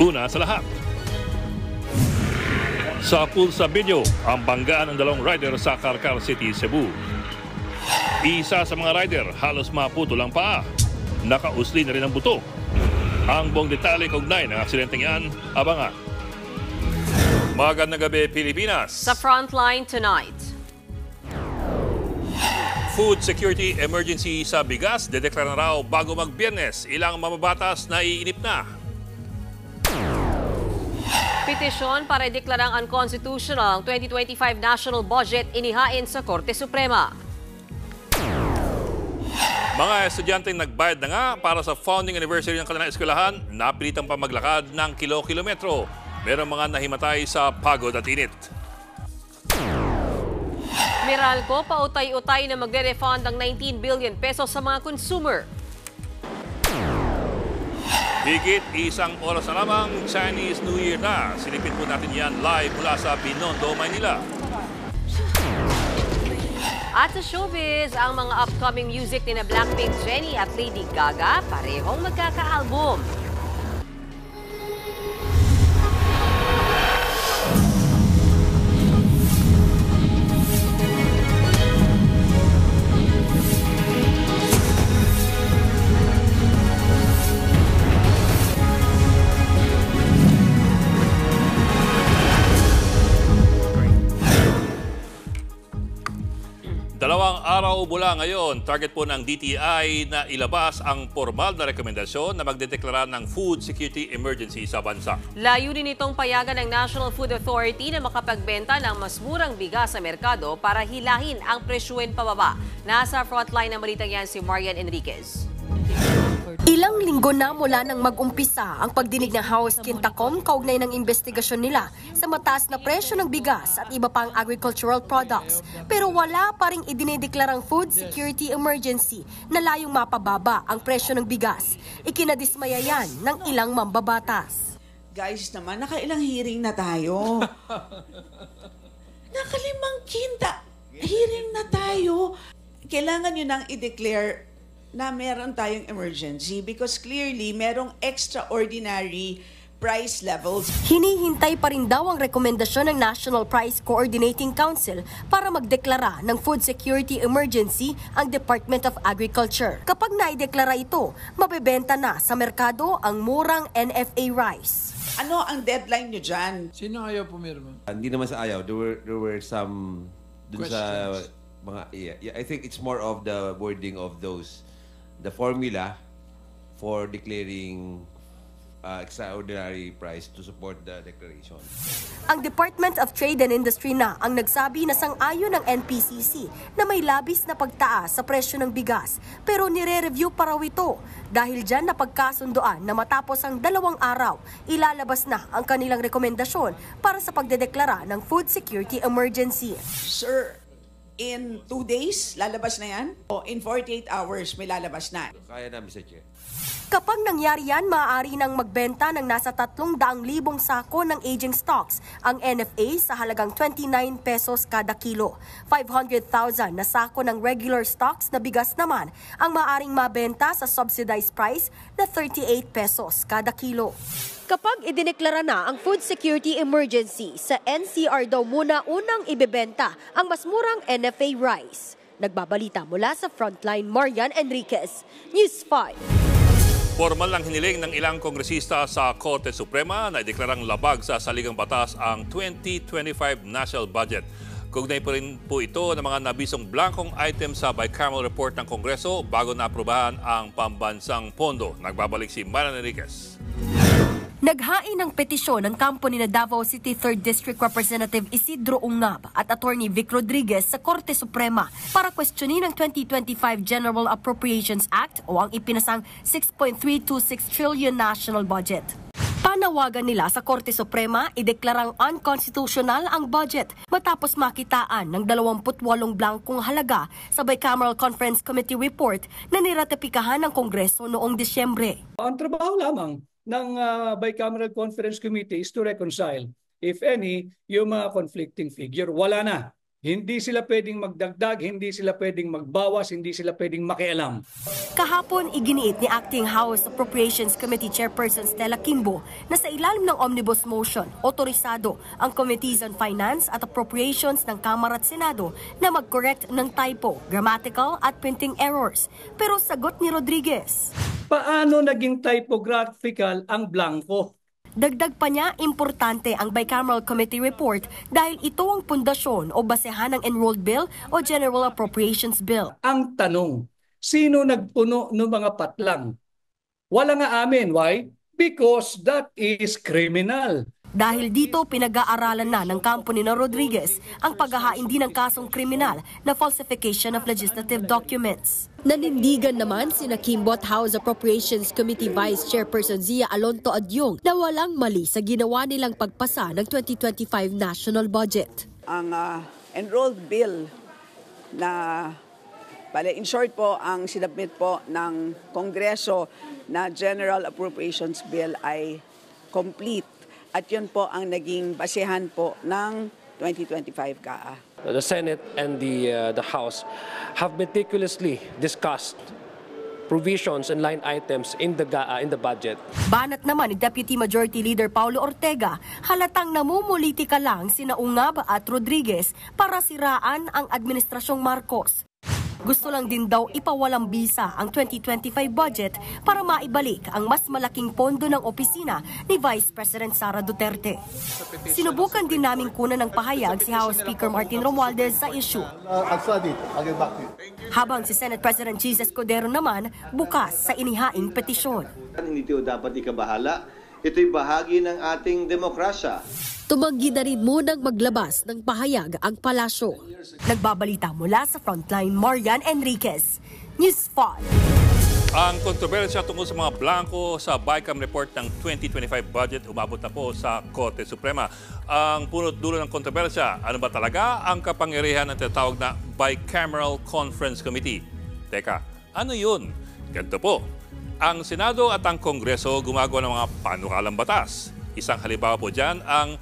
Una sa lahat, sa pulsa video, ang banggaan ng dalawang rider sa Carcar City, Cebu. Isa sa mga rider halos maputol ang paa. Nakausli na rin ang buto. Ang buong detalye kaugnay ng aksidenteng yan, abangan. Magandang gabi, Pilipinas. Sa Frontline tonight. Food security emergency sa bigas, dedeklara na raw bago mag-Biyernes. Ilang mamabatas na iinip na. Petisyon para ideklarang unconstitutional ang 2025 national budget inihain sa Korte Suprema. Mga estudyanteng nagbayad na nga para sa founding anniversary ng kanilang eskwelahan, napilitang pa maglakad ng kilo-kilometro. Merong mga nahimatay sa pagod at init. Meralco, pautay-utay na magre-refund ng 19 billion pesos sa mga consumer. Higit isang oras na lamang, Chinese New Year na. Silipin po natin yan live mula sa Binondo, Maynila. At sa showbiz, ang mga upcoming music ni na Blackpink, Jennie at Lady Gaga parehong magkaka-album. Dalawang araw mula ngayon, target po ng DTI na ilabas ang formal na rekomendasyon na magdedeklara ng food security emergency sa bansa. Layunin nitong payagan ng National Food Authority na makapagbenta ng mas murang bigas sa merkado para hilahin ang presyuhin pababa. Nasa frontline ng balitang yan si Marian Enriquez. Ilang linggo na mula nang mag-umpisa ang pagdinig ng House Quintacom kaugnay ng investigasyon nila sa mataas na presyo ng bigas at iba pang agricultural products. Pero wala pa ring idinedeklarang food security emergency na layong mapababa ang presyo ng bigas. Ikinadismaya yan ng ilang mambabatas. Guys naman, nakailang hearing na tayo. Nakalimang hearing na tayo. Kailangan nyo nang i-declare na meron tayong emergency because clearly merong extraordinary price levels. Hinihintay pa rin daw ang rekomendasyon ng National Price Coordinating Council para magdeklara ng food security emergency ang Department of Agriculture. Kapag naideklara ito, mabebenta na sa merkado ang murang NFA rice. Ano ang deadline nyo dyan? Sino ayaw pumirma? Hindi naman sa ayaw. There were some dun sa mga I think it's more of the wording of the formula for declaring extraordinary price to support the declaration. Ang Department of Trade and Industry na ang nagsabi na sang-ayon ng NPCC na may labis na pagtaas sa presyo ng bigas, pero nire-review pa raw ito. Dahil dyan napagkasundoan na matapos ang 2 araw, ilalabas na ang kanilang rekomendasyon para sa pagdedeklara ng food security emergency. Sir, in 2 days, lalabas na yan? O in 48 hours, may lalabas na? Kaya na, Mr. Chair. Kapag nangyari yan, maaari nang magbenta ng nasa 300,000 sako ng aging stocks ang NFA sa halagang 29 pesos kada kilo. 500,000 na sako ng regular stocks na bigas naman ang maaring mabenta sa subsidized price na 38 pesos kada kilo. Kapag idineklara na ang food security emergency, sa NCR daw muna unang ibebenta ang mas murang NFA rice. Nagbabalita mula sa Frontline, Marian Enriquez, News 5. Formal lang hiniling ng ilang kongresista sa Korte Suprema na ideklarang labag sa saligang batas ang 2025 national budget. Kaugnay po rin po ito ng mga nabisong blankong item sa bicameral report ng Kongreso bago naaprubahan ang pambansang pondo. Nagbabalik si Marian Enriquez. Naghain ng petisyon ng kampo ni Davao City 3rd District Representative Isidro Ungab at Attorney Vic Rodriguez sa Korte Suprema para questionin ang 2025 General Appropriations Act o ang ipinasang 6.326 trillion national budget. Panawagan nila sa Korte Suprema ideklarang unconstitutional ang budget matapos makitaan ng 28 blankong halaga sa Bicameral Conference Committee report na niratipikahan ng Kongreso noong Disyembre. Ang trabaho lamang ng Bicameral Conference Committee is to reconcile, if any, yung mga conflicting figure. Wala na. Hindi sila pwedeng magdagdag, hindi sila pwedeng magbawas, hindi sila pwedeng makialam. Kahapon, iginiit ni Acting House Appropriations Committee Chairperson Stella Kimbo na sa ilalim ng Omnibus Motion, otorisado ang Committees on Finance at Appropriations ng Kamara at Senado na mag-correct ng typo, grammatical at printing errors. Pero sagot ni Rodriguez, Paano naging typographical ang blanco? dagdag pa niya, importante ang Bicameral Committee Report dahil ito ang pundasyon o basehan ng Enrolled Bill o General Appropriations Bill. Ang tanong, sino nagpuno ng mga patlang? Wala nga amin. Why? Because that is criminal. Dahil dito, pinag-aaralan na ng kampo ni Rodriguez ang paghahain din ng kasong kriminal na falsification of legislative documents. Nanindigan naman sina Kimbo at House Appropriations Committee Vice Chairperson Zia Alonto Adyong na walang mali sa ginawa nilang pagpasa ng 2025 national budget. Ang enrolled bill na, in short po, ang sinabmit po ng Kongreso na General Appropriations Bill ay complete. At yun po ang naging basehan po ng 2025 GAA. The Senate and the House have meticulously discussed provisions and line items in the GAA, in the budget. Banat naman ni Deputy Majority Leader Paulo Ortega, halatang namumulitika lang sina Ungab at Rodriguez para siraan ang Administrasyong Marcos. Gusto lang din daw ipawalang bisa ang 2025 budget para maibalik ang mas malaking pondo ng opisina ni Vice President Sara Duterte. Sinubukan din namin kunan ng pahayag si House Speaker Martin Romualdez sa issue. Habang si Senate President Jesus Escudero naman bukas sa inihaing petisyon. Hindi ito dapat ikabahala. Ito'y bahagi ng ating demokrasya. Tumanggi na rin munang maglabas ng pahayag ang palasyo. Nagbabalita mula sa Frontline, Marian Enriquez, News 5. Ang kontrobersya tungkol sa mga blanco sa BICAM report ng 2025 budget umabot na po sa Korte Suprema. Ang punot dulo ng kontrobersya, ano ba talaga ang kapangyarihan ng tinatawag na Bicameral Conference Committee? Teka, ano yun? Ganito po. Ang Senado at ang Kongreso gumagawa ng mga panukalang batas. Isang halimbawa po dyan ang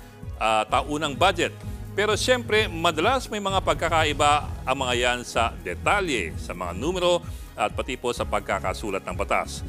taunang budget. Pero siyempre, madalas may mga pagkakaiba ang mga yan sa detalye, sa mga numero at pati po sa pagkakasulat ng batas.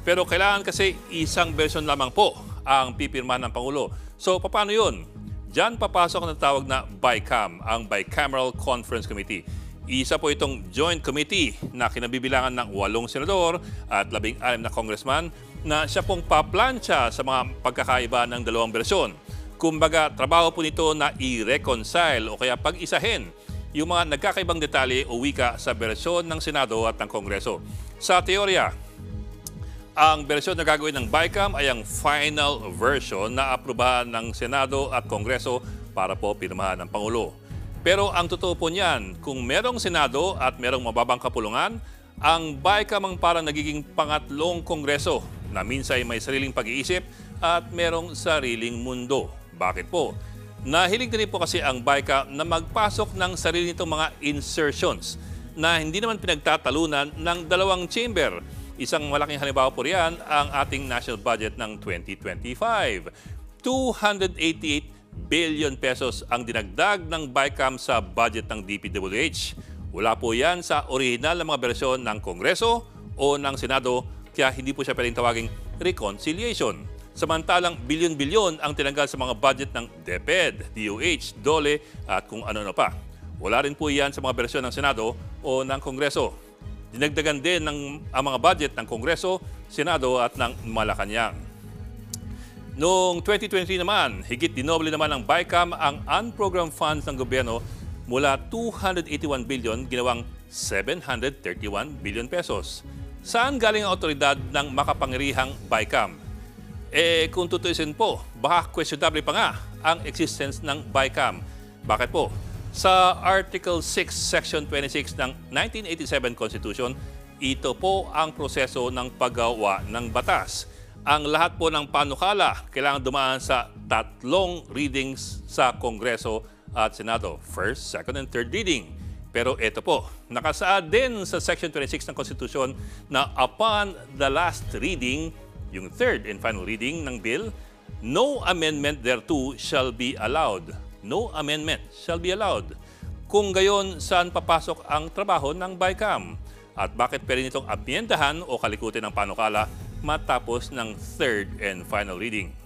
Pero kailangan kasi isang version lamang po ang pipirmahan ng Pangulo. So, paano yun? Diyan papasok ang tawag na BICAM, ang Bicameral Conference Committee. Isa po itong joint committee na kinabibilangan ng 8 senador at 16 na congressman na siya pong paplansya sa mga pagkakaiba ng dalawang bersyon. Kumbaga, trabaho po nito na i-reconcile o kaya pag-isahin yung mga nagkakaibang detalye o wika sa bersyon ng Senado at ng Kongreso. Sa teorya, ang bersyon na gagawin ng BICAM ay ang final version na aprubahan ng Senado at Kongreso para po pirmahan ng Pangulo. Pero ang totoo po niyan, kung merong Senado at merong mababang kapulungan, ang BICAM ang parang nagiging pangatlong Kongreso na minsan may sariling pag-iisip at merong sariling mundo. Bakit po? Nahilig din po kasi ang BICAM na magpasok ng sarili nitong mga insertions na hindi naman pinagtatalunan ng dalawang chamber. Isang malaking halimbawa po riyan ang ating national budget ng 2025. 288 billion pesos ang dinagdag ng BICAM sa budget ng DPWH. Wala po yan sa original na mga bersyon ng Kongreso o ng Senado, kaya hindi po siya pwedeng tawaging reconciliation. Samantalang bilyon-bilyon ang tinanggal sa mga budget ng DepEd, DOH, DOLE at kung ano-ano pa. Wala rin po yan sa mga bersyon ng Senado o ng Kongreso. Dinagdagan din ang mga budget ng Kongreso, Senado at ng Malacanang. Noong 2023 naman, higit dinoble naman ng BICAM ang unprogrammed funds ng gobyerno mula 281 billion ginawang 731 billion pesos. Saan galing ang otoridad ng makapangyarihang BICAM? Kung tutuusin po, baka questionable pa nga ang existence ng BICAM. Bakit po? Sa Article 6, Section 26 ng 1987 Constitution, ito po ang proseso ng paggawa ng batas. Ang lahat po ng panukala kailangan dumaan sa 3 readings sa Kongreso at Senado. First, second, and third reading. Pero ito po, nakasaad din sa Section 26 ng Constitution na upon the last reading, yung third and final reading ng bill, no amendment thereto shall be allowed. No amendment shall be allowed. Kung gayon, saan papasok ang trabaho ng BICAM? At bakit pwede nitong amyendahan o kalikutin ng panukala matapos ng third and final reading?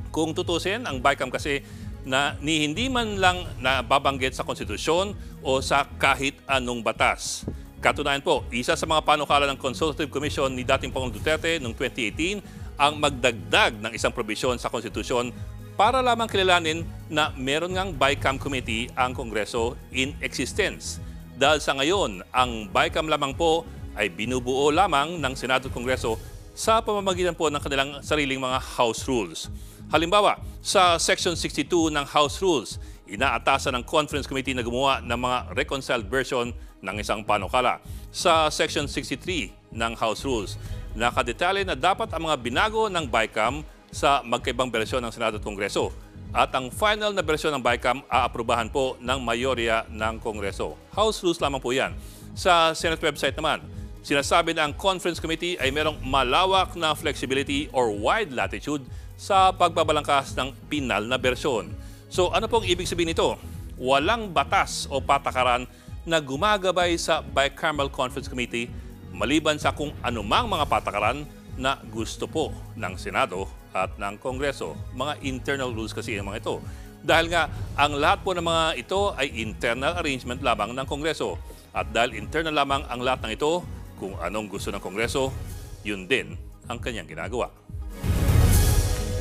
Kung tutusin, ang BICAM kasi na hindi man lang nababanggit sa konstitusyon o sa kahit anong batas. Katunayan po, isa sa mga panukala ng Consultative Commission ni dating Pangulong Duterte noong 2018 ang magdagdag ng isang probisyon sa konstitusyon para lamang kilalanin na meron ngang BICAM committee ang Kongreso in existence. Dahil sa ngayon, ang BICAM lamang po ay binubuo lamang ng Senado at Kongreso sa pamamagitan po ng kanilang sariling mga House Rules. Halimbawa, sa Section 62 ng House Rules, inaatasan ng Conference Committee na gumawa ng mga reconciled version ng isang panukala. Sa Section 63 ng House Rules, nakadetalye na dapat ang mga binago ng BICAM sa magkaibang bersyon ng Senado at Kongreso. At ang final na bersyon ng BICAM aaprubahan po ng mayorya ng Kongreso. House Rules lamang po yan. Sa Senate website naman, sinasabi na ang Conference Committee ay merong malawak na flexibility or wide latitude sa pagbabalangkas ng pinal na bersyon. So ano pong ibig sabihin nito? Walang batas o patakaran na gumagabay sa Bicameral Conference Committee maliban sa kung anumang mga patakaran na gusto po ng Senado at ng Kongreso. Mga internal rules kasi ang mga ito. Dahil nga, ang lahat po ng mga ito ay internal arrangement lamang ng Kongreso. At dahil internal lamang ang lahat ng ito, kung anong gusto ng Kongreso, yun din ang kanyang ginagawa.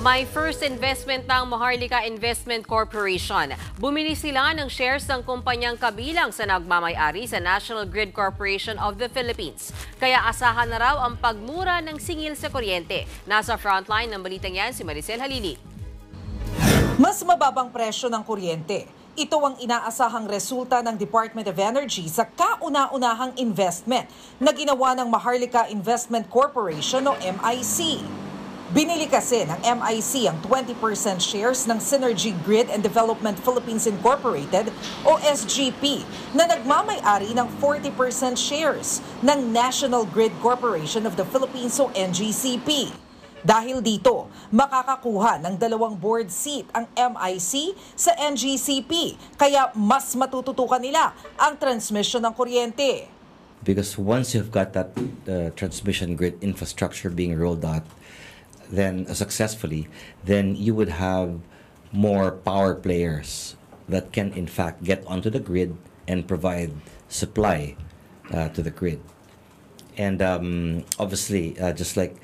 May first investment ng Maharlika Investment Corporation. Bumili sila ng shares ng kumpanyang kabilang sa nagmamay-ari sa National Grid Corporation of the Philippines. Kaya asahan na raw ang pagmura ng singil sa kuryente. Nasa frontline ng balitang yan si Maricel Halili. Mas mababang presyo ng kuryente. Ito ang inaasahang resulta ng Department of Energy sa kauna-unahang investment na ginawa ng Maharlika Investment Corporation o MIC. Binili kasi ng MIC ang 20% shares ng Synergy Grid and Development Philippines Incorporated o SGP na nagmamay-ari ng 40% shares ng National Grid Corporation of the Philippines o NGCP. Dahil dito, makakakuha ng 2 board seat ang MIC sa NGCP kaya mas matututukan nila ang transmission ng kuryente. Because once you've got that transmission grid infrastructure being rolled out, then successfully, then you would have more power players that can in fact get onto the grid and provide supply to the grid. And obviously, just like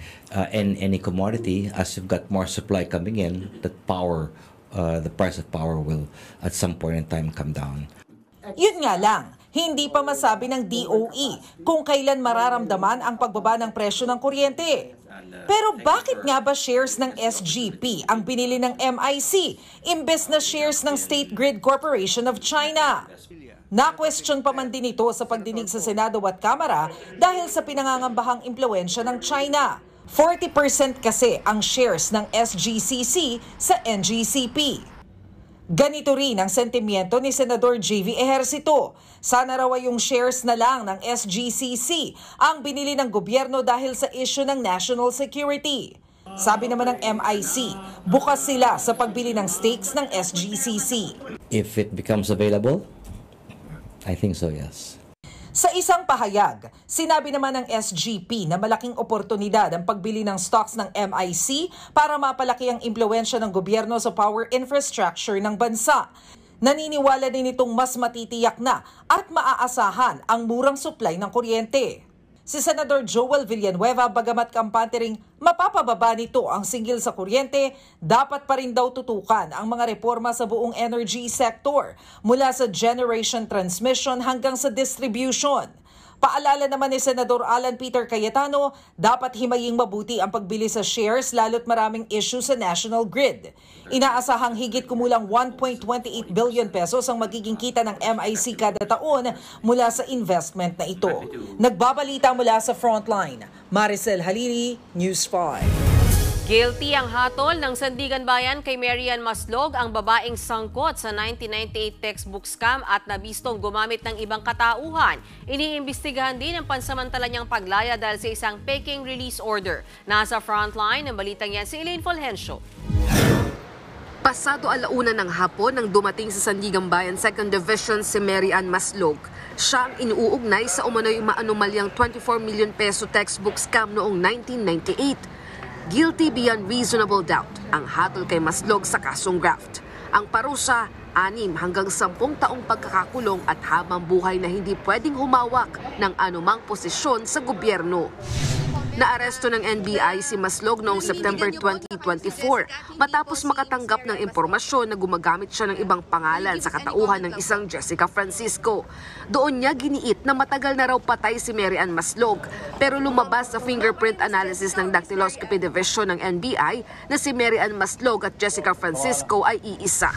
in any commodity, as you've got more supply coming in, the price of power will at some point in time come down. Yun nga lang, hindi pa masabi ng DOE kung kailan mararamdaman ang pagbaba ng presyo ng kuryente. Pero bakit nga ba shares ng SGP ang binili ng MIC imbes na shares ng State Grid Corporation of China? Na-question pa man din ito sa pagdinig sa Senado at Kamara dahil sa pinangangambahang impluwensya ng China. 40% kasi ang shares ng SGCC sa NGCP. Ganito rin ang sentimiento ni Senador JV Ejercito. Sana raw ay yung shares na lang ng SGCC ang binili ng gobyerno dahil sa issue ng national security. Sabi naman ng MIC, bukas sila sa pagbili ng stakes ng SGCC. If it becomes available, I think so, yes. Sa isang pahayag, sinabi naman ng SGP na malaking oportunidad ang pagbili ng stocks ng MIC para mapalaki ang impluwensya ng gobyerno sa power infrastructure ng bansa. Naniniwala din itong mas matitiyak na at maaasahan ang murang supply ng kuryente. Si Senador Joel Villanueva, bagamat kampante ring mapapababa nito ang singgil sa kuryente, dapat pa rin daw tutukan ang mga reforma sa buong energy sector mula sa generation transmission hanggang sa distribution. Paalala naman ni Senador Alan Peter Cayetano, dapat himaying mabuti ang pagbili sa shares lalo't maraming issue sa national grid. Inaasahang higit kumulang 1.28 billion pesos ang magiging kita ng MIC kada taon mula sa investment na ito. Nagbabalita mula sa Frontline, Maricel Halili, News 5. Guilty ang hatol ng Sandigan Bayan kay Marian Maslog, ang babaeng sangkot sa 1998 textbook scam at nabistong gumamit ng ibang katauhan. Iniimbestigahan din ang pansamantala niyang paglaya dahil sa isang peking release order. Nasa frontline ng balitang yan si Elaine Fulgencio. Pasado 1:00 ng hapon nang dumating sa Sandigan Bayan 2nd Division si Mary Ann Maslog. Siya ang inuugnay sa umano'y maanumalyang 24 million peso textbook scam noong 1998. Guilty beyond reasonable doubt ang hatol kay Maslog sa kasong graft. Ang parusa, 6 hanggang 10 taong pagkakakulong at habang buhay na hindi pwedeng humawak ng anumang posisyon sa gobyerno. Naaresto ng NBI si Maslog noong September 2024 matapos makatanggap ng impormasyon na gumagamit siya ng ibang pangalan sa katauhan ng isang Jessica Francisco. Doon niya giniit na matagal na raw patay si Mary Ann Maslog, pero lumabas sa fingerprint analysis ng Dactyloscopy Division ng NBI na si Mary Ann Maslog at Jessica Francisco ay iisa.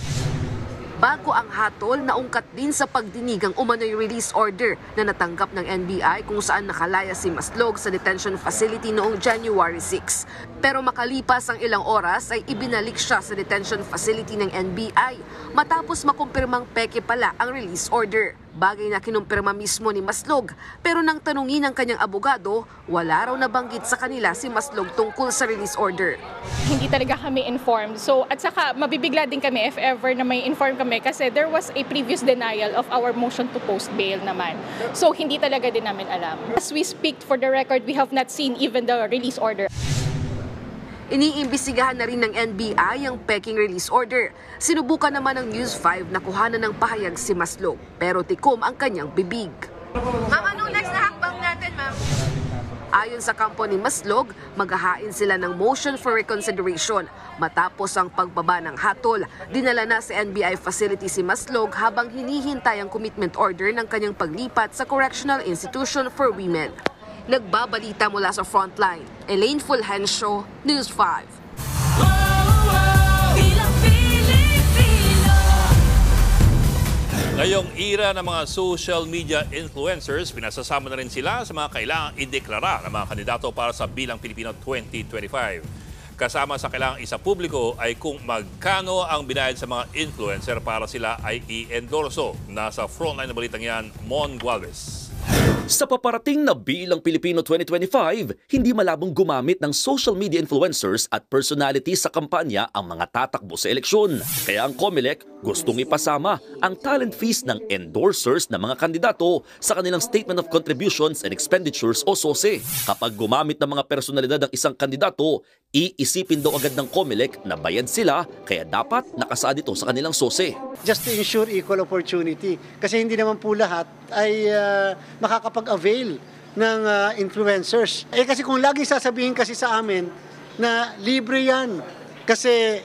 Bago ang hatol, naungkat din sa pagdinig ang umano'y release order na natanggap ng NBI kung saan nakalaya si Maslog sa detention facility noong January 6. Pero makalipas ang ilang oras ay ibinalik siya sa detention facility ng NBI matapos makumpirmang peke pala ang release order. Bagay na kinumpirma mismo ni Maslog, pero nang tanungin ng kanyang abogado, wala raw nabanggit sa kanila si Maslog tungkol sa release order. Hindi talaga kami informed. So at saka mabibigla din kami if ever na may inform kami kasi there was a previous denial of our motion to post bail naman. So hindi talaga din namin alam. As we speak, for the record, we have not seen even the release order. Iniimbestigahan na rin ng NBI ang peking release order. Sinubukan naman ng News 5 na kuhanan ng pahayag si Maslog, pero tikom ang kanyang bibig. Ma'am, anong next na hakbang natin, ma'am? Ayon sa kampo ni Maslog, maghahain sila ng motion for reconsideration. Matapos ang pagbaba ng hatol, dinala na sa NBI facility si Maslog habang hinihintay ang commitment order ng kanyang paglipat sa Correctional Institution for Women. Nagbabalita mula sa Frontline, Elaine Fulgencio, News 5. Ngayong era ng mga social media influencers, pinasasama na rin sila sa mga kailangang ideklara ng mga kandidato para sa Bilang Pilipino 2025. Kasama sa kailangang isa publiko ay kung magkano ang binayad sa mga influencer para sila ay i-endorso. Nasa Frontline na balitang yan, Mon Gualvez. Sa paparating na Bilang Pilipino 2025, hindi malabong gumamit ng social media influencers at personalities sa kampanya ang mga tatakbo sa eleksyon. Kaya ang COMELEC gustong ipasama ang talent fees ng endorsers ng mga kandidato sa kanilang Statement of Contributions and Expenditures o SOSE. Kapag gumamit ng mga personalidad ng isang kandidato, iisipin daw agad ng COMELEC na bayad sila, kaya dapat nakasaad ito sa kanilang SOSE. Just to ensure equal opportunity. Kasi hindi naman po lahat ay makakapag-avail ng influencers. Kasi kung lagi sasabihin kasi sa amin na libre yan, kasi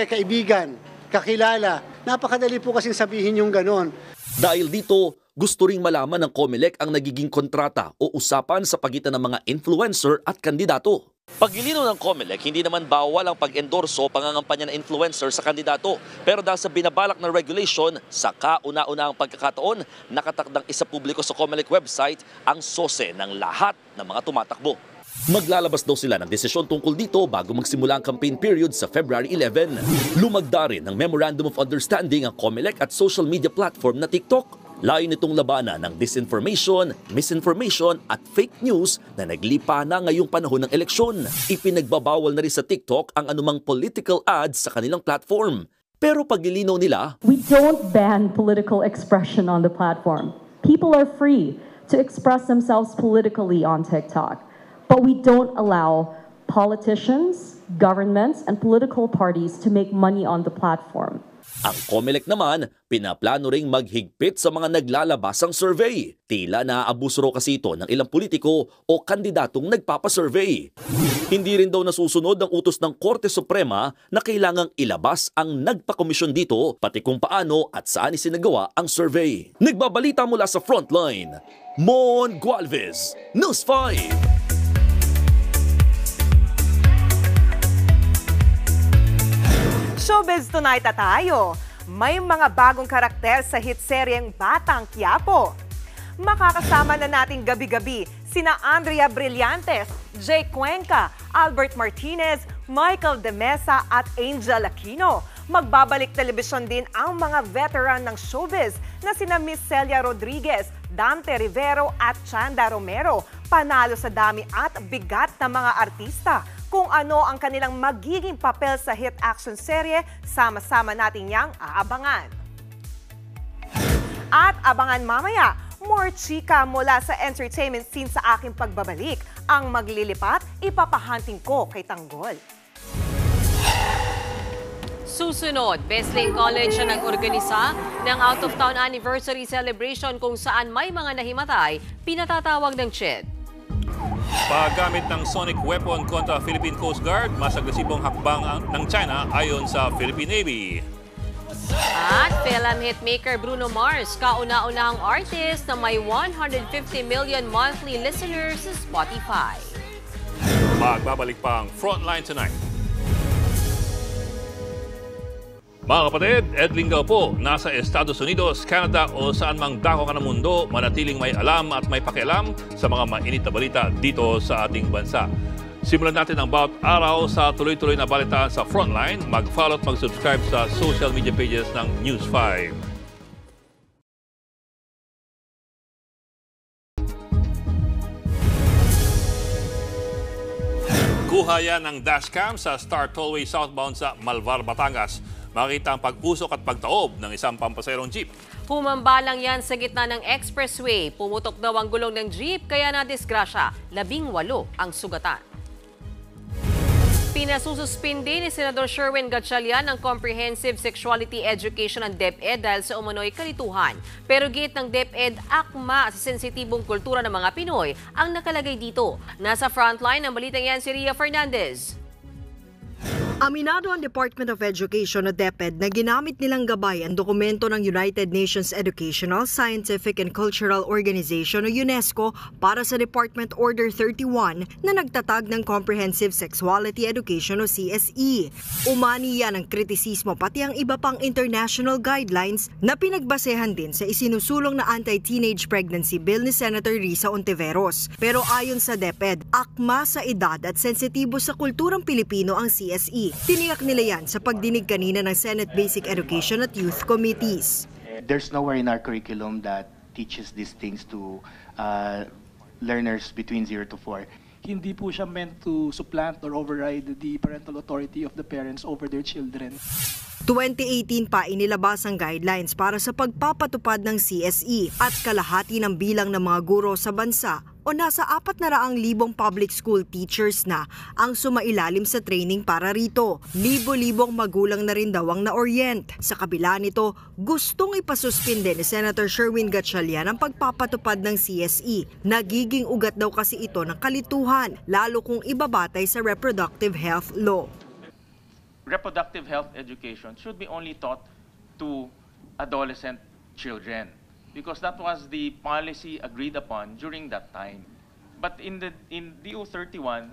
kaibigan, kakilala, napakadali po kasing sabihin yung ganon. Dahil dito, gusto ring malaman ng COMELEC ang nagiging kontrata o usapan sa pagitan ng mga influencer at kandidato. Paglilinaw ng COMELEC, hindi naman bawal ang pag-endorso o pangangampanya ng influencer sa kandidato. Pero dahil sa binabalak na regulation, sa kauna-unahang pagkakataon, nakatakdang isa publiko sa COMELEC website ang SOSE ng lahat ng mga tumatakbo. Maglalabas daw sila ng desisyon tungkol dito bago magsimula ang campaign period sa February 11. Lumagda rin ng Memorandum of Understanding ang COMELEC at social media platform na TikTok. Layo nitong labanan ng disinformation, misinformation at fake news na naglipa na ngayong panahon ng eleksyon. Ipinagbabawal na rin sa TikTok ang anumang political ads sa kanilang platform. Pero paglilinaw nila, we don't ban political expression on the platform. People are free to express themselves politically on TikTok. But we don't allow politicians, governments, and political parties to make money on the platform. Ang COMELEC naman, pinaplano ring maghigpit sa mga naglalabasang survey. Tila naaabuso raw kasi ito ng ilang politiko o kandidatong nagpapasurvey. Hindi rin daw nasusunod ang utos ng Korte Suprema na kailangang ilabas ang nagpakomisyon dito, pati kung paano at saan isinagawa ang survey. Nagbabalita mula sa Frontline, Mon Gualvez, News 5. Showbiz Tonight na tayo. May mga bagong karakter sa hit seryeng Batang Quiapo. Makakasama na nating gabi-gabi sina Andrea Brillantes, Jay Cuenca, Albert Martinez, Michael De Mesa at Angel Aquino. Magbabalik telebisyon din ang mga veteran ng showbiz na sina Miss Celia Rodriguez, Dante Rivero at Chanda Romero. Panalo sa dami at bigat ng mga artista. Kung ano ang kanilang magiging papel sa hit action serye, sama-sama natin niyang aabangan. At abangan mamaya, more chika mula sa entertainment scene sa aking pagbabalik. Ang maglilipat, ipapahunting ko kay Tanggol. Susunod, Besling College ang nag-organisa ng out-of-town anniversary celebration kung saan may mga nahimatay, pinatatawag ng CHED. Paggamit ng sonic weapon kontra Philippine Coast Guard, mas agresibong hakbang ng China ayon sa Philippine Navy. At film hitmaker Bruno Mars, kauna-unahang artist na may 150 million monthly listeners sa Spotify. Magbabalik pang Frontline tonight. Mga kapatid, Ed Lingaw po, nasa Estados Unidos, Canada o saan mang dako ka ng mundo, manatiling may alam at may pakialam sa mga mainit na balita dito sa ating bansa. Simulan natin ang bawat araw sa tuloy-tuloy na balitaan sa Frontline. Mag-follow at mag-subscribe sa social media pages ng News 5. Kuha yan ng dashcam sa Star Tollway southbound sa Malvar, Batangas. Makita ang pag-usok at pagtaob ng isang pampasayrong jeep. Humambalang yan sa gitna ng expressway. Pumutok daw ang gulong ng jeep kaya nadisgrasya. 18 ang sugatan. Pinasususpindi ni Senador Sherwin Gatchalian ang Comprehensive Sexuality Education ng DepEd dahil sa umano'y kalituhan. Pero gate ng DepEd, akma sa sensitibong kultura ng mga Pinoy ang nakalagay dito. Nasa frontline ng balitang yan si Ria Fernandez. Aminado ang Department of Education o DepEd na ginamit nilang gabay ang dokumento ng United Nations Educational, Scientific and Cultural Organization o UNESCO para sa Department Order 31 na nagtatag ng Comprehensive Sexuality Education o CSE. Umani yan ang kritisismo pati ang iba pang international guidelines na pinagbasehan din sa isinusulong na Anti-Teenage Pregnancy Bill ni Senator Risa Ontiveros. Pero ayon sa DepEd, akma sa edad at sensitibo sa kulturang Pilipino ang CSE. Tiniyak nila yan sa pagdinig kanina ng Senate Basic Education at Youth Committees. There's nowhere in our curriculum that teaches these things to learners between 0 to 4. Hindi po siya meant to supplant or override the parental authority of the parents over their children. 2018 pa inilabas ang guidelines para sa pagpapatupad ng CSE at kalahati ng bilang ng mga guro sa bansa o nasa 400,000 public school teachers na ang sumailalim sa training para rito. Libo-libong magulang na rin daw ang na-orient. Sa kabila nito, gustong ipasuspinde ni Senator Sherwin Gatchalian ang pagpapatupad ng CSE. Nagiging ugat daw kasi ito ng kalituhan, lalo kung ibabatay sa reproductive health law. Reproductive health education should be only taught to adolescent children because that was the policy agreed upon during that time. But in DO 31,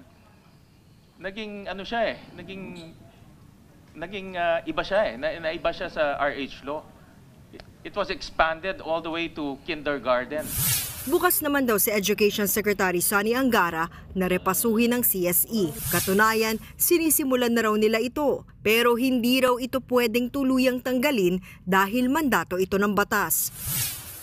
naging ano siya naging iba siya naiba siya sa RH law. It was expanded all the way to kindergarten. Bukas naman daw si Education Secretary Sonny Angara na repasuhin ng CSE. Katunayan, sinisimulan na raw nila ito. Pero hindi raw ito pwedeng tuluyang tanggalin dahil mandato ito ng batas.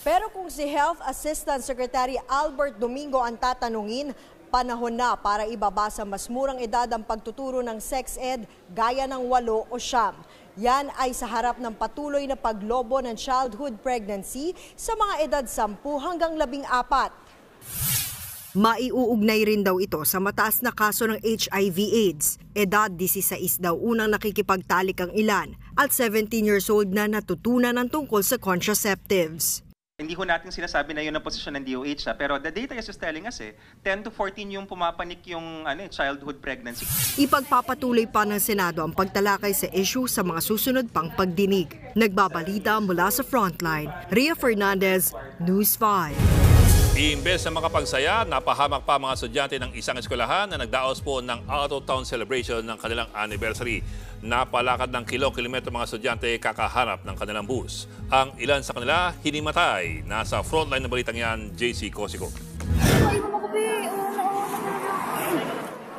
Pero kung si Health Assistant Secretary Albert Domingo ang tatanungin, panahon na para ibaba sa mas murang edad ang pagtuturo ng sex ed gaya ng 8 o 9. Yan ay sa harap ng patuloy na paglobo ng childhood pregnancy sa mga edad 10 hanggang 14. Maiuugnay rin daw ito sa mataas na kaso ng HIV/AIDS. Edad 16 daw unang nakikipagtalik ang ilan at 17 years old na natutunan ng tungkol sa contraceptives. Hindi ko natin sinasabi na yun ang posisyon ng DOH, pero the data is just telling us 10 to 14 yung pumapanik yung childhood pregnancy. Ipagpapatuloy pa ng Senado ang pagtalakay sa issue sa mga susunod pang pagdinig. Nagbabalita mula sa Frontline, Ria Fernandez, News 5. Iimbes na makapagsaya, napahamak pa mga estudyante ng isang eskwelahan na nagdaos po ng out-of-town celebration ng kanilang anniversary. Napalakad ng kilometro mga estudyante kakahanap ng kanilang bus. Ang ilan sa kanila hinimatay. Nasa frontline ng balitang yan, JC Cosico.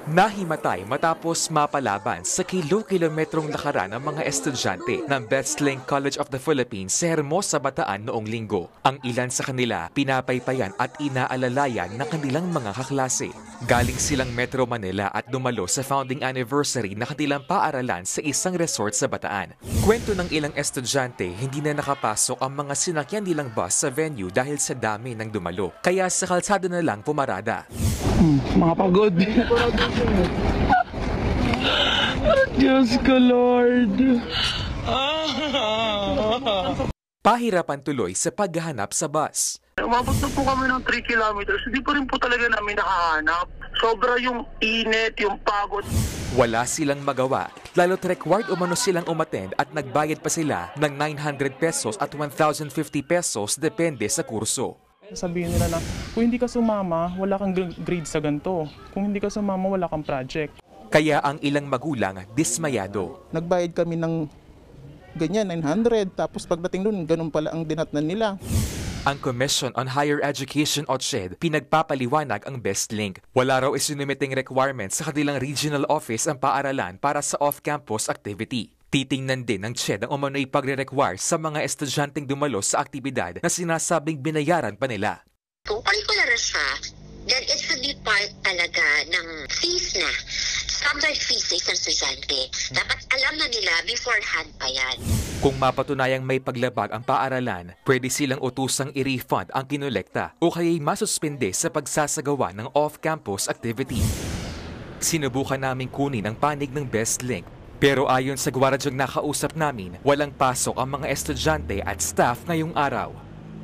Nahimatay matapos mapalaban sa kilo-kilometrong lakaran ng mga estudyante ng Betslink College of the Philippines sa Hermosa, Bataan noong linggo. Ang ilan sa kanila pinapaypayan at inaalalayan ng kanilang mga kaklase. Galing silang Metro Manila at dumalo sa founding anniversary na kanilang paaralan sa isang resort sa Bataan. Kwento ng ilang estudyante, hindi na nakapasok ang mga sinakyan nilang bus sa venue dahil sa dami ng dumalo. Kaya sa kalsada na lang pumarada. Mga pagod. Diyos ko, Lord. Pahirapan tuloy sa paghahanap sa bus. Umabot na po kami ng 3 kilometers. Hindi pa rin po talaga namin nakahanap. Sobra yung init, yung pagod. Wala silang magawa, lalo't required umano silang umattend at nagbayad pa sila ng 900 pesos at 1,050 pesos depende sa kurso. Sabihin nila na, kung hindi ka sumama, wala kang grade sa ganito. Kung hindi ka sumama, wala kang project. Kaya ang ilang magulang dismayado. Nagbayad kami ng ganyan, 900. Tapos pagdating doon, ganun pala ang dinatnan nila. Ang Commission on Higher Education o CHED pinagpapaliwanag ang Bestlink. Wala raw isinumiting requirements sa kanilang regional office ang paaralan para sa off-campus activity. Titingnan din ng CHED ang umano'y pagre-require sa mga estudyanteng dumalo sa aktibidad na sinasabing binayaran pa nila. Kung particular siya, then it should be part talaga ng fees na. Standard fees sa isang estudyante. Dapat alam na nila beforehand pa yan. Kung mapatunayang may paglabag ang paaralan, pwede silang utusang i-refund ang kinolekta o kaya'y masuspende sa pagsasagawa ng off-campus activity. Sinubukan naming kunin ang panig ng Bestlink. Pero ayon sa gwaradyang nakausap namin, walang pasok ang mga estudyante at staff ngayong araw.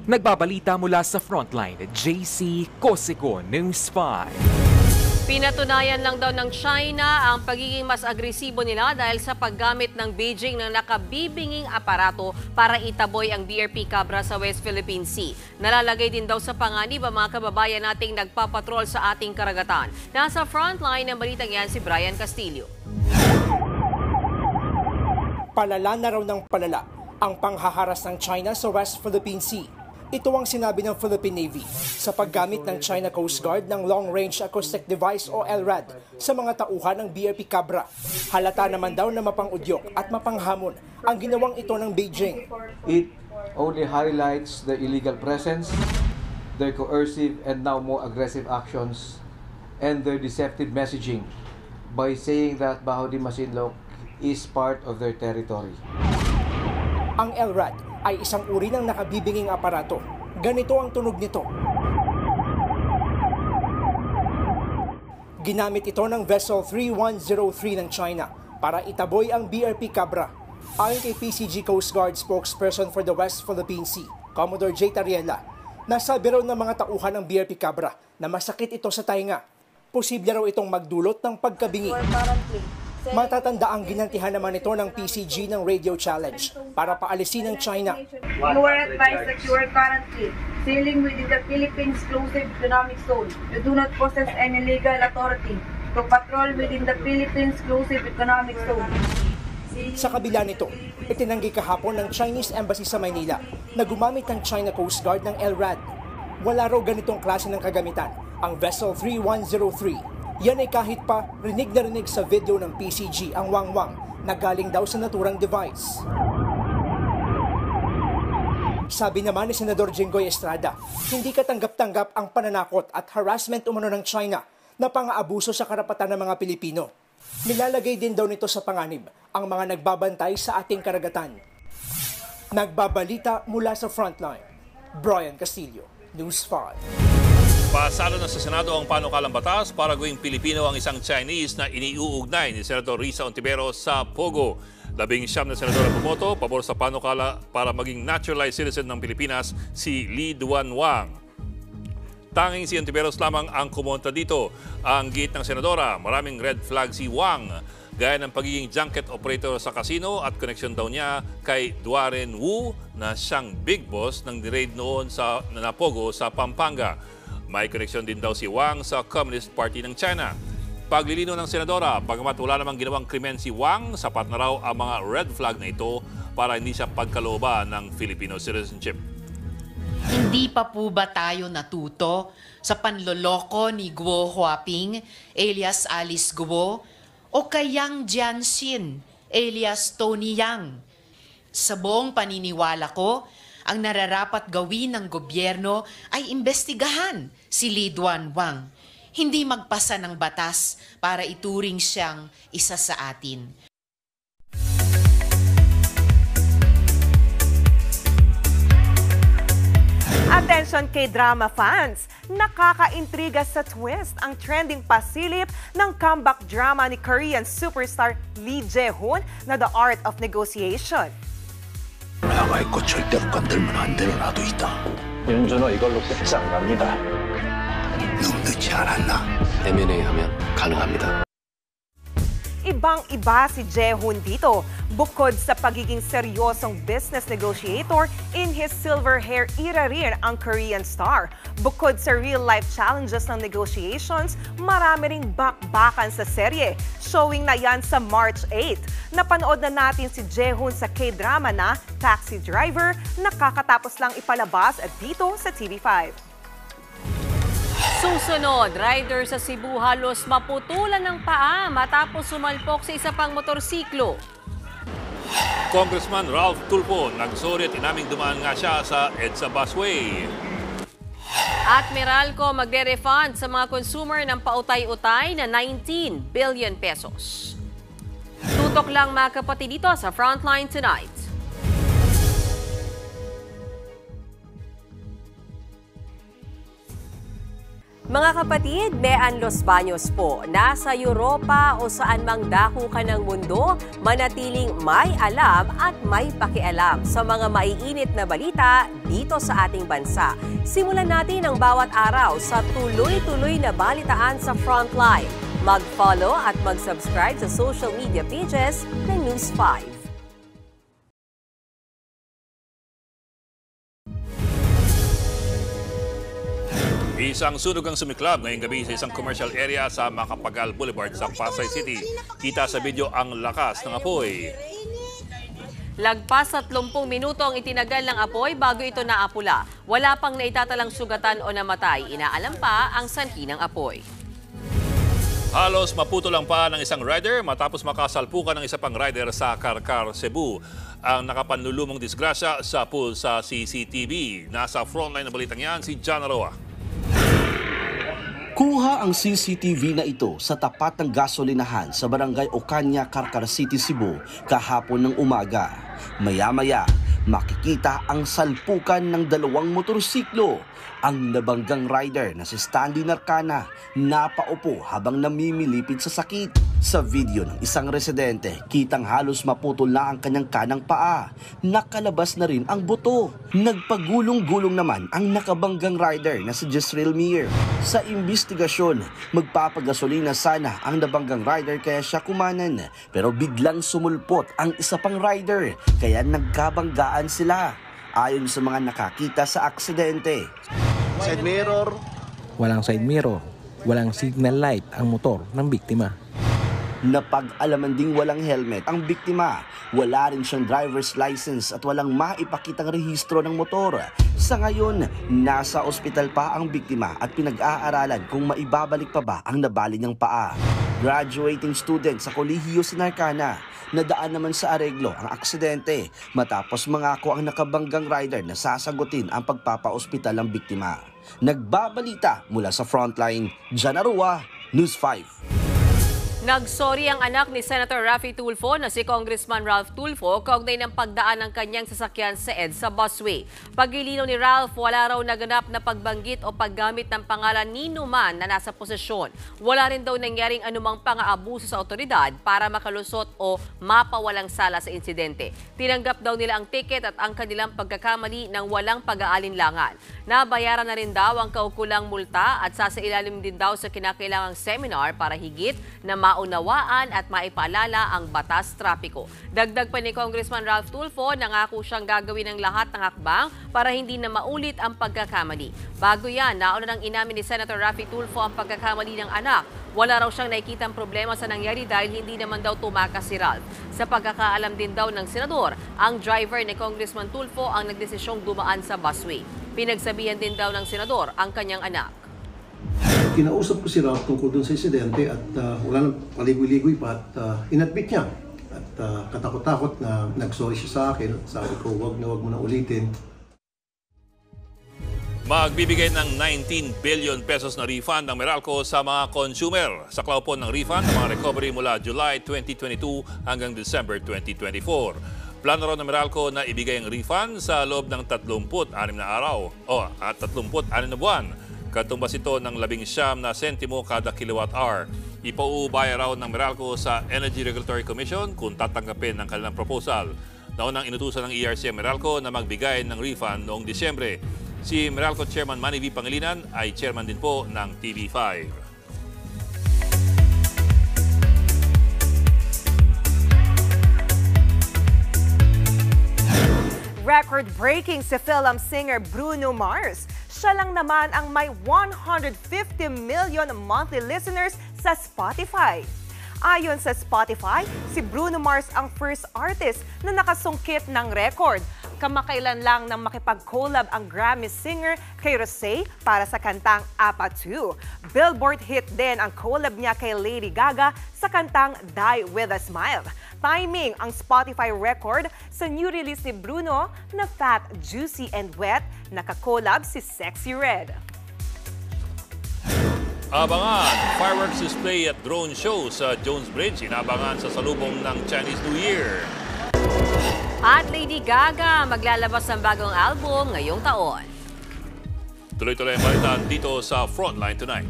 Nagbabalita mula sa Frontline, JC Cosico, News 5. Pinatunayan lang daw ng China ang pagiging mas agresibo nila dahil sa paggamit ng Beijing ng nakabibinging aparato para itaboy ang BRP Cabra sa West Philippine Sea. Nalalagay din daw sa panganib ang mga kababayan nating nagpapatrol sa ating karagatan. Nasa Frontline ng balitang yan si Brian Castillo. Palala na raw ng palala ang panghaharas ng China sa West Philippine Sea. Ito ang sinabi ng Philippine Navy sa paggamit ng China Coast Guard ng Long Range Acoustic Device o LRAD sa mga tauhan ng BRP Cabra. Halata naman daw na mapangudyok at mapanghamon ang ginawang ito ng Beijing. It only highlights the illegal presence, their coercive and now more aggressive actions, and their deceptive messaging by saying that Baho de Masinloc is part of their territory. Ang LRAD ay isang uri ng nakabibinging aparato. Ganito ang tunog nito. Ginamit ito ng Vessel 3103 ng China para itaboy ang BRP Cabra. Ayon kay PCG Coast Guard spokesperson for the West Philippine Sea, Commodore J. Tariela, nasabi raw ng mga tauhan ng BRP Cabra na masakit ito sa tainga. Posible raw itong magdulot ng pagkabingi. Matatanda ang ginantihan naman ito ng PCG ng Radio Challenge para paalisin ng China. You are advised that you are currently sailing within the Philippine Exclusive Economic Zone. You do not possess any legal authority to patrol within the Philippine Exclusive Economic Zone. Sa kabila nito, itinanggi kahapon ng Chinese Embassy sa Maynila na gumamit ng China Coast Guard ng LRAD. Wala raw ganitong klase ng kagamitan ang Vessel 3103. Yan ay kahit pa rinig na rinig sa video ng PCG ang wangwang na galing daw sa naturang device. Sabi naman ni Senador Jinggoy Estrada, hindi katanggap-tanggap ang pananakot at harassment umano ng China na pang-aabuso sa karapatan ng mga Pilipino. Nilalagay din daw nito sa panganib ang mga nagbabantay sa ating karagatan. Nagbabalita mula sa Frontline, Brian Castillo, News 5. Pasado na sa Senado ang panukalang batas para gawing Pilipino ang isang Chinese na iniuugnay ni Senator Risa Ontiveros sa Pogo. 19 na senador ang bumoto, pabor sa panukala para maging naturalized citizen ng Pilipinas si Lee Duan Wang. Tanging si Ontiveros lamang ang kumontra dito. Ang gate ng senadora, maraming red flag si Wang, gaya ng pagiging junket operator sa casino at koneksyon daw niya kay Duaren Wu na siyang big boss ng raid noon sa Napogo sa Pampanga. May koneksyon din daw si Wang sa Communist Party ng China. Paglilino ng senadora, bagamat wala namang ginawang krimen si Wang, sapat na raw ang mga red flag na ito para hindi siya pagkalooban ng Filipino citizenship. Hindi pa po ba tayo natuto sa panloloko ni Guo Huaping alias Alice Guo o kay Yang Jianxin alias Tony Yang? Sa buong paniniwala ko, ang nararapat gawin ng gobyerno ay imbestigahan si Li Duanwang, hindi magpasa ng batas para ituring siyang isa sa atin. Attention K-drama fans! Nakakaintriga sa twist ang trending pasilip ng comeback drama ni Korean superstar Lee Jae-hoon na The Art of Negotiation. 나가 있고 절대로 건들면 안 되는 나도 있다. 윤준호 이걸로 끝장 납니다. 너무 늦지 않았나? M&A 하면 가능합니다. Ibang-iba si Jae-hoon dito. Bukod sa pagiging seryosong business negotiator, in his silver hair era rin ang Korean star. Bukod sa real-life challenges ng negotiations, marami ring bakbakan sa serye. Showing na yan sa March 8. Napanood na natin si Jae-hoon sa K-drama na Taxi Driver na kakatapos lang ipalabas at dito sa TV5. Susunod, rider sa Cebu halos maputulan ng paa matapos sumalpok sa isa pang motorsiklo. Congressman Ralph Tulfo nagsori at inaming dumaan nga siya sa EDSA busway. At Meralco magre-refund sa mga consumer ng pautay-utay na 19 billion pesos. Tutok lang mga kapatid dito sa Frontline Tonight. Mga kapatid, Mean Los Baños po. Nasa Europa o saan mang dako ka ng mundo, manatiling may alam at may pakialam sa mga maiinit na balita dito sa ating bansa. Simulan natin ang bawat araw sa tuloy-tuloy na balitaan sa Frontline. Mag-follow at mag-subscribe sa social media pages ng News 5. Isang sunog ang sumiklab ngayong gabi sa isang commercial area sa Macapagal Boulevard sa Pasay City. Kita sa video ang lakas ng apoy. Lagpas 30 minuto ang itinagal ng apoy bago ito naapula. Wala pang naitatalang sugatan o namatay. Inaalam pa ang sanhi ng apoy. Halos maputo lang pa ng isang rider matapos makasalpukan ng isa pang rider sa Karkar, Cebu. Ang nakapanlulumong disgrasya sa pool sa CCTV. Nasa frontline na balitang yan si John Aroa. Kuha ang CCTV na ito sa tapat ng gasolinahan sa barangay Ocaña, Karkar City, Cebu kahapon ng umaga. Maya-maya, makikita ang salpukan ng dalawang motorsiklo. Ang nabanggang rider na si Stanley Narcana napaupo habang namimilipid sa sakit. Sa video ng isang residente, kitang halos maputol na ang kanyang kanang paa. Nakalabas na rin ang buto. Nagpagulong-gulong naman ang nakabanggang rider na si Jezreel Mir. Sa imbestigasyon, magpapagasolina sana ang nabanggang rider kaya siya kumanan. Pero biglang sumulpot ang isa pang rider kaya nagkabanggaan sila. Ayon sa mga nakakita sa aksidente. Side mirror. Walang side mirror. Walang signal light ang motor ng biktima. Napag-alaman ding walang helmet ang biktima. Wala rin siyang driver's license at walang maipakitang rehistro ng motor. Sa ngayon, nasa ospital pa ang biktima at pinag-aaralan kung maibabalik pa ba ang nabali niyang paa. Graduating student sa kolehiyo si Narcana. Nadaan naman sa areglo ang aksidente matapos mangako ang nakabanggang rider na sasagutin ang pagpapa-ospital ng biktima. Nagbabalita mula sa Frontline, John Aroa, News 5. Nagsorry ang anak ni Senator Raffy Tulfo na si Congressman Ralph Tulfo kaugnay ng pagdaan ng kanyang sasakyan sa EDSA busway. Paglilinaw ni Ralph, wala raw naganap na pagbanggit o paggamit ng pangalan ni numan na nasa posisyon. Wala rin daw nangyaring anumang pang-aabuso sa otoridad para makalusot o mapawalang sala sa insidente. Tinanggap daw nila ang ticket at ang kanilang pagkakamali ng walang pag-aalinlangan. Nabayaran na rin daw ang kaukulang multa at sasailalim din daw sa kinakailangang seminar para higit na maunawaan at maipaalala ang batas trapiko. Dagdag pa ni Congressman Ralph Tulfo, nangako siyang gagawin ang lahat ng hakbang para hindi na maulit ang pagkakamali. Bago yan, nauna nang inamin ni Senator Raffy Tulfo ang pagkakamali ng anak. Wala raw siyang nakikitang problema sa nangyari dahil hindi naman daw tumakas si Ralph. Sa pagkakaalam din daw ng senador, ang driver ni Congressman Tulfo ang nagdesisyong dumaan sa busway. Pinagsabihan din daw ng senador ang kanyang anak. Kinausap ko si Ralph tungkol dun sa insidente at wala nang paligoy-ligoy pa at inadmit niya. At katakot-takot na nag-sorry siya sa akin. Sabi ko, wag mo na ulitin. Magbibigay ng 19 billion pesos na refund ng Meralco sa mga consumer. Saklaw po ng refund ng mga recovery mula July 2022 hanggang December 2024. Plano raw ng Meralco na ibigay ang refund sa loob ng 36 na araw at 36 na buwan. Katumbas ito ng 19 na sentimo kada kilowatt-hour. Ipaubaya raw ng Meralco sa Energy Regulatory Commission kung tatanggapin ang kanilang proposal. Naunang inutusan ng ERC ang Meralco na magbigay ng refund noong Disyembre. Si Meralco Chairman Manny V. Pangilinan ay chairman din po ng TV5. Record-breaking si film singer Bruno Mars. Siya lang naman ang may 150 million monthly listeners sa Spotify. Ayon sa Spotify, si Bruno Mars ang first artist na nakasungkit ng record. Kamakailan lang nang makipag-collab ang Grammy singer kay Rosé para sa kantang Apa 2. Billboard hit din ang collab niya kay Lady Gaga sa kantang Die With A Smile. Timing ang Spotify record sa new release ni Bruno na Fat, Juicy and Wet, nakakollab si Sexy Red. Abangan, fireworks display at drone show sa Jones Bridge. Inabangan sa salubong ng Chinese New Year. At Lady Gaga maglalabas ng bagong album ngayong taon. Tuloy-tuloy ang balitan dito sa Frontline Tonight.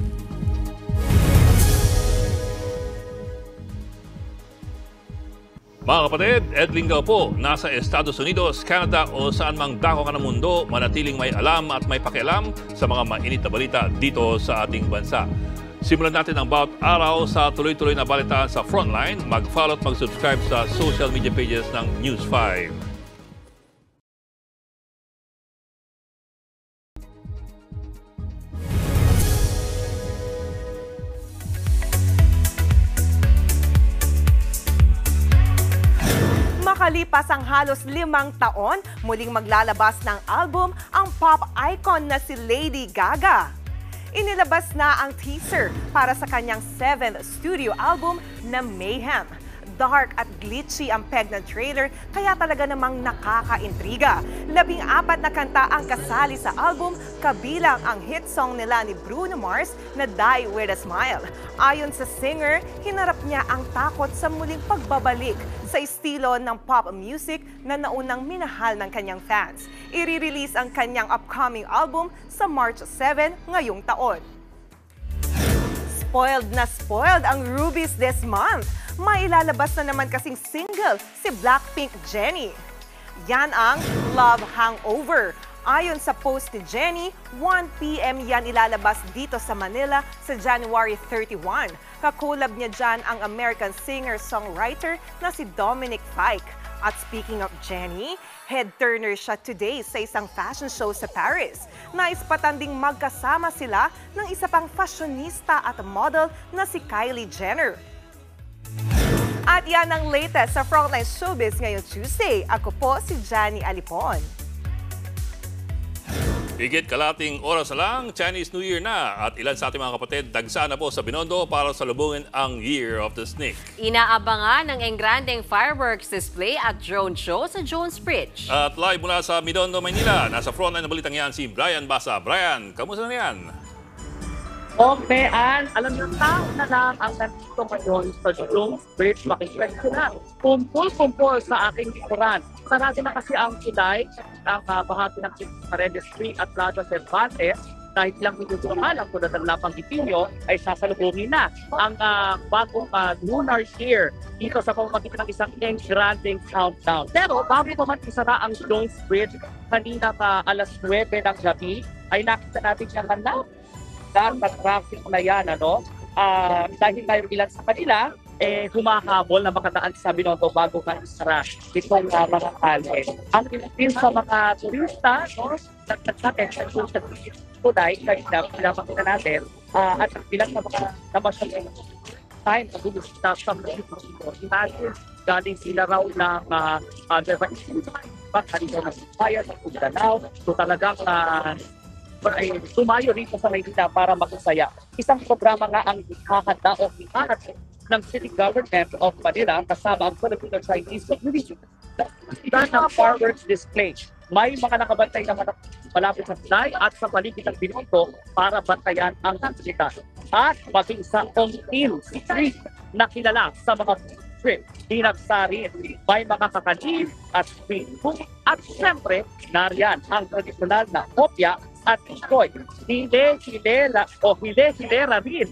Mga kapatid, Ed Lingao po, nasa Estados Unidos, Canada o saan mang dako ka ng mundo, manatiling may alam at may pakialam sa mga mainit na balita dito sa ating bansa. Simulan natin ang bawat araw sa tuloy-tuloy na balita sa Frontline. Mag-follow at mag-subscribe sa social media pages ng News 5. Makalipas ang halos 5 taon, muling maglalabas ng album ang pop icon na si Lady Gaga. Inilabas na ang teaser para sa kanyang 7th studio album na Mayhem. Dark at glitchy ang peg ng trailer kaya talaga namang nakakaintriga. 14 na kanta ang kasali sa album, kabilang ang hit song nila ni Bruno Mars na Die With A Smile. Ayon sa singer, hinarap niya ang takot sa muling pagbabalik sa estilo ng pop music na naunang minahal ng kanyang fans. I-release ang kanyang upcoming album sa March 7 ngayong taon. Spoiled na spoiled ang Rubies this month. Mailalabas na naman kasing single si Blackpink Jennie. Yan ang Love Hangover. Ayon sa post ni Jennie, 1 p.m. yan ilalabas dito sa Manila sa January 31. Kakulab niya dyan ang American singer-songwriter na si Dominic Fike. At speaking of Jennie, head-turner siya today sa isang fashion show sa Paris. Naispatan ding magkasama sila ng isa pang fashionista at model na si Kylie Jenner. At yan ang latest sa Frontline Showbiz ngayong Tuesday. Ako po si Johnny Alipon. Higit kalating oras na lang, Chinese New Year na. At ilan sa ating mga kapatid, dagsa na po sa Binondo para salubungin ang Year of the Snake. Inaabangan ng engrandeng fireworks display at drone show sa Jones Bridge. At live mula sa Binondo, Maynila, nasa Frontline na balitang yan si Brian Basa. Brian, kamusta na yan? Okay, and alam niyo, tao na lang ang nandito ngayon sa Jones Bridge. Makikita sila. Kumpul-kumpul sa aking likuran. Sarado na kasi ang July, ang bahagi ng Paredes Street at Plaza Cervantes. Dahil lang minuto lang tulad ng napanggipin nyo, ay sasalubungin na ang bagong Lunar Year dito sa pamamagitan ng isang engranding countdown. Pero bago pa man isara ang Jones Bridge, kanina alas 9 ng gabi, ay nakita natin siyang handa. Dahil traffic na yan, dahil tayo ilan sa kanila, humahabol na makadaan sa Binondo bago ka isara itong mga kalye. Ang din sa mga turista, nagtagsakin sa social media dahil pinapakita natin, at bilang na mga namasyal time na gusto sa mga imagine, galing sila raw ng halika ng bayan ng Mindanao. So talagang tumayo rito sa Maynila para magsaya. Isang programa nga ang ihahanda o ihahatid ng City Government of Manila kasama ang Filipino-Chinese community. Ng fireworks display. May mga nakabantay na malapit sa Sinay at sa paligid ng Binondo para bantayan ang aktibidad. At maging sa Ongil Street na kilala sa mga trip, Dinagsari, may mga kakanin at street food. At syempre, nariyan ang tradisyonal na kopya at ikoy. Hile-hilera rin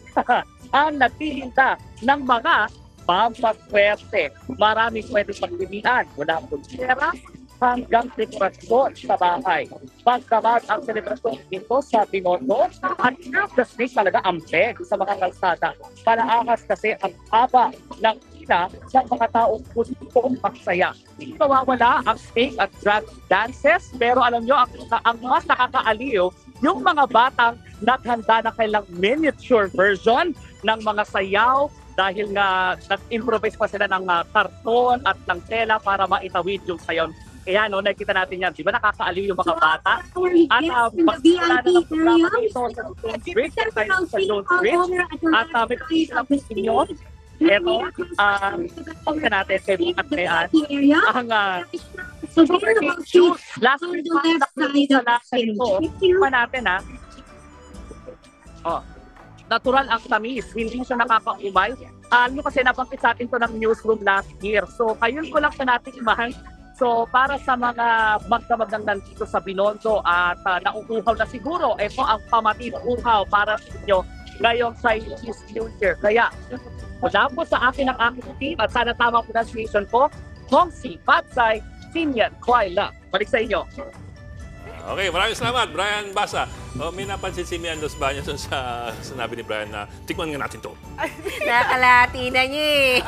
ang nagtitinda ng mga pampaswerte. Maraming pwede pagpilian mula pulsera hanggang dekorasyon sa bahay. Pagkamat ang selebrasyon dito sa Binondo, at the snake talaga ampeg sa mga kalsada. Palaakas kasi ang haba ng ina ng mga taong gustong magsaya. Hindi mawawala ang snake at drag dances, pero alam nyo, ang mas nakakaaliw, yung mga batang naghanda na kailang miniature version ng mga sayaw dahil nga nag-improvise pa sila ng karton at ng tela para maitawid yung sayaw. Kaya nakikita natin yan. Di ba nakakaaliw yung mga bata? At magsimula na ng programa dito sa Zone Street, sa Zone Street. At may pakita ng inyo. Ito, pagka natin kay Bukat Mayan, ang last week sa last ito, pa natin natural ang tamis, hindi siya nakakaumay. Kasi nabanggit sa atin to ng newsroom last year. So, kayon ko lang sa natin imahan. So, para sa mga magdamag nandito sa Binondo at nauuhaw na siguro, ito ang pamatit-uhaw para sa inyo ngayong Chinese New Year. Kaya, mula po sa akin ang aking team at sana tama pronunciation ko, Hongsi, Patsai, Sinyan, Kuaila. Balik sa inyo. Okay, maraming salamat, Brian Basa. May napansin si Mian Los Baños sa sinabi ni Brian na tikman nga natin to. Nakalati na niya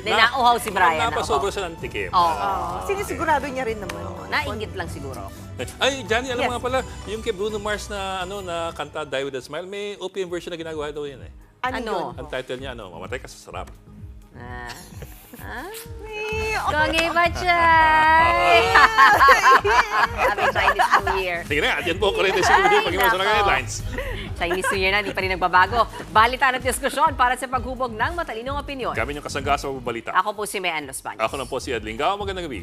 nauhaw si Brian. Napasobra siya ng tikim. Sinisigurado niya rin naman. Nainggit lang siguro. Ay, Johnny, alam mo nga pala, yung kay Bruno Mars na, na kanta Die With A Smile, may OPM version na ginagawa daw yan eh. Ano? Ang title niya, mamatay ka sa sarap. Kongi Bachay! Happy Chinese New Year. Sige na, at yan po, Corrente Siguro, pag-iwas na ng headlines. Chinese New Year na, di pa rin nagbabago. Balitaan at diskusyon para sa paghubog ng matalinong opinyon. Kami yung kasangga sa balita. Ako po si Mian Los Baños. Ako lang po si Ed Lingao. Magandang gabi.